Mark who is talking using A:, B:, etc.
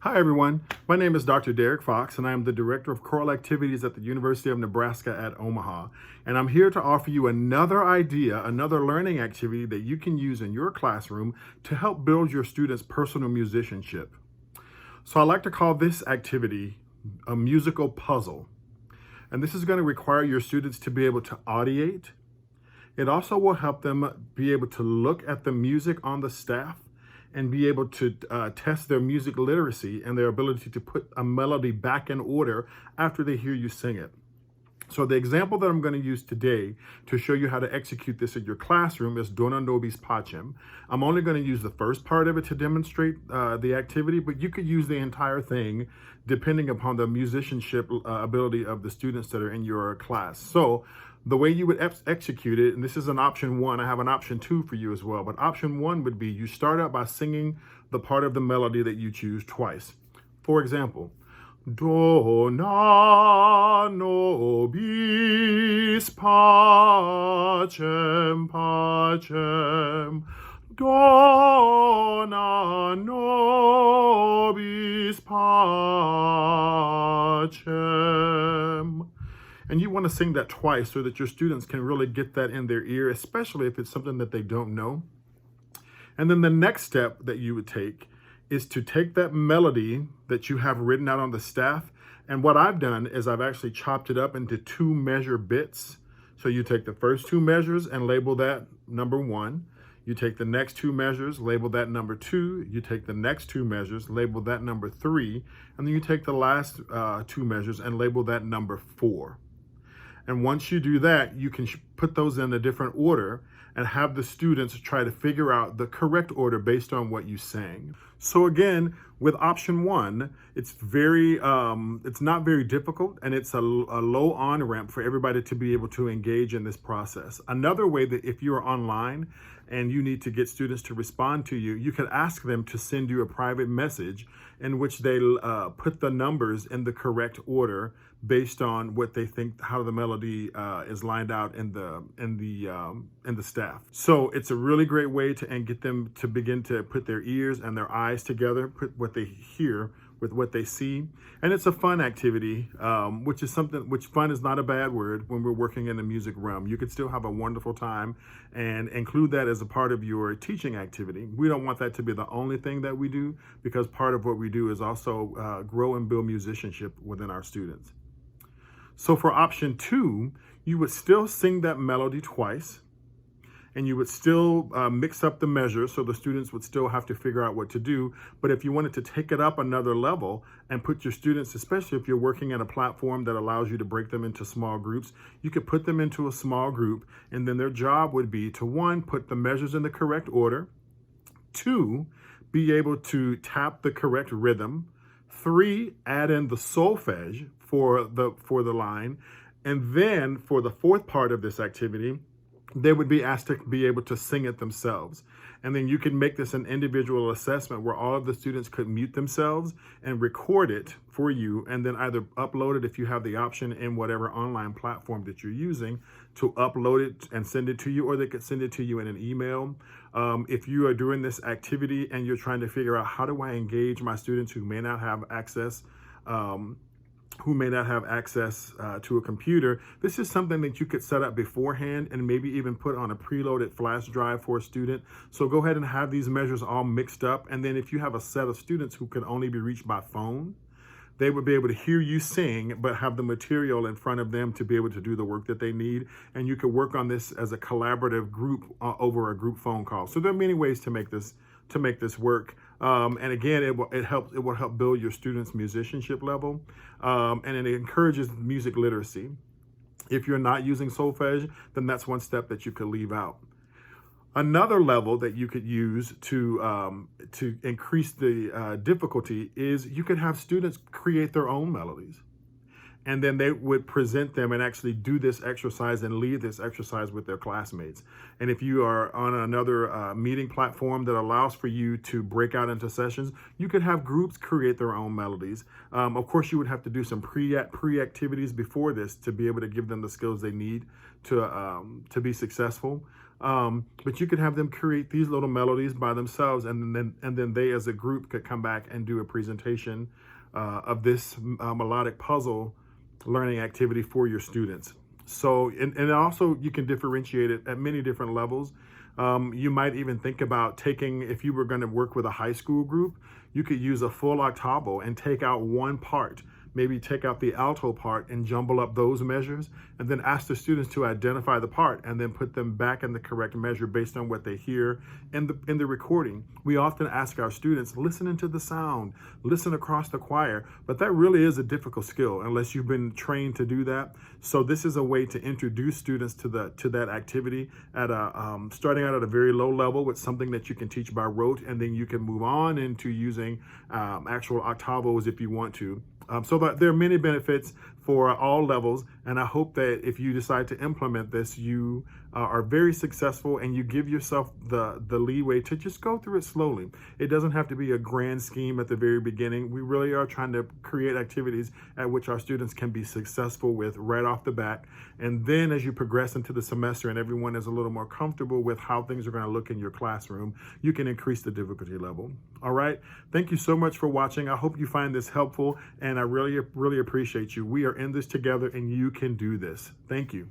A: Hi, everyone. My name is Dr. Derek Fox, and I am the Director of Choral Activities at the University of Nebraska at Omaha. And I'm here to offer you another idea, another learning activity that you can use in your classroom to help build your students' personal musicianship. So I like to call this activity a musical puzzle. And this is going to require your students to be able to audiate. It also will help them be able to look at the music on the staff and be able to test their music literacy and their ability to put a melody back in order after they hear you sing it. So the example that I'm going to use today to show you how to execute this in your classroom is Dona Nobis Pacem. I'm only going to use the first part of it to demonstrate the activity, but you could use the entire thing depending upon the musicianship ability of the students that are in your class. So the way you would execute it, and this is an option one, I have an option two for you as well, but option one would be you start out by singing the part of the melody that you choose twice. For example, Dona nobis pacem, pacem. Dona nobis pacem. And you want to sing that twice so that your students can really get that in their ear, especially if it's something that they don't know. And then the next step that you would take is to take that melody that you have written out on the staff. And what I've done is I've actually chopped it up into 2-measure bits. So you take the first 2 measures and label that number 1. You take the next 2 measures, label that number 2. You take the next 2 measures, label that number 3. And then you take the last 2 measures and label that number 4. And once you do that, you can put those in a different order and have the students try to figure out the correct order based on what you sang. So again, with option one, it's not very difficult, and it's a low on-ramp for everybody to be able to engage in this process. Another way that if you're online and you need to get students to respond to you, you can ask them to send you a private message in which they put the numbers in the correct order based on what they think, how the melody is lined out in the staff. So it's a really great way to get them to begin to put their ears and their eyes together, put what they hear with what they see. And it's a fun activity, which fun is not a bad word when we're working in the music realm. You could still have a wonderful time and include that as a part of your teaching activity. We don't want that to be the only thing that we do, because part of what we do is also grow and build musicianship within our students. So for option 2, you would still sing that melody twice, and you would still mix up the measures, so the students would still have to figure out what to do. But if you wanted to take it up another level and put your students, especially if you're working at a platform that allows you to break them into small groups, you could put them into a small group, and then their job would be to, 1, put the measures in the correct order, 2, be able to tap the correct rhythm, 3, add in the solfege for the line, and then for the 4th part of this activity, they would be asked to be able to sing it themselves. And then you can make this an individual assessment where all of the students could mute themselves and record it for you, and then either upload it if you have the option in whatever online platform that you're using to upload it and send it to you, or they could send it to you in an email. If you are doing this activity and you're trying to figure out, how do I engage my students who may not have access to a computer, this is something that you could set up beforehand and maybe even put on a preloaded flash drive for a student. So go ahead and have these measures all mixed up. And then if you have a set of students who can only be reached by phone, they would be able to hear you sing, but have the material in front of them to be able to do the work that they need. And you could work on this as a collaborative group over a group phone call. So there are many ways to make this work. And again, it will help build your students' musicianship level, and it encourages music literacy. If you're not using solfege, then that's one step that you could leave out. Another level that you could use to increase the difficulty is you could have students create their own melodies. and then they would present them and actually do this exercise and lead this exercise with their classmates. And if you are on another meeting platform that allows for you to break out into sessions, you could have groups create their own melodies. Of course, you would have to do some pre-activities before this to be able to give them the skills they need to be successful. But you could have them create these little melodies by themselves, and then they as a group could come back and do a presentation of this melodic puzzle learning activity for your students. So, and also you can differentiate it at many different levels. You might even think about taking, if you were going to work with a high school group, you could use a full octavo and take out one part. Maybe take out the alto part and jumble up those measures, and then ask the students to identify the part and then put them back in the correct measure based on what they hear in the recording. We often ask our students, listen into the sound, listen across the choir, but that really is a difficult skill unless you've been trained to do that. So this is a way to introduce students to that activity at starting out at a very low level with something that you can teach by rote, and then you can move on into using actual octavos if you want to. So there are many benefits for all levels, and I hope that if you decide to implement this, you are very successful and you give yourself the leeway to just go through it slowly. It doesn't have to be a grand scheme at the very beginning. We really are trying to create activities at which our students can be successful with right off the bat. And then as you progress into the semester and everyone is a little more comfortable with how things are going to look in your classroom, you can increase the difficulty level. All right. Thank you so much for watching. I hope you find this helpful, and I really appreciate you. We are in this together, and you can do this. Thank you.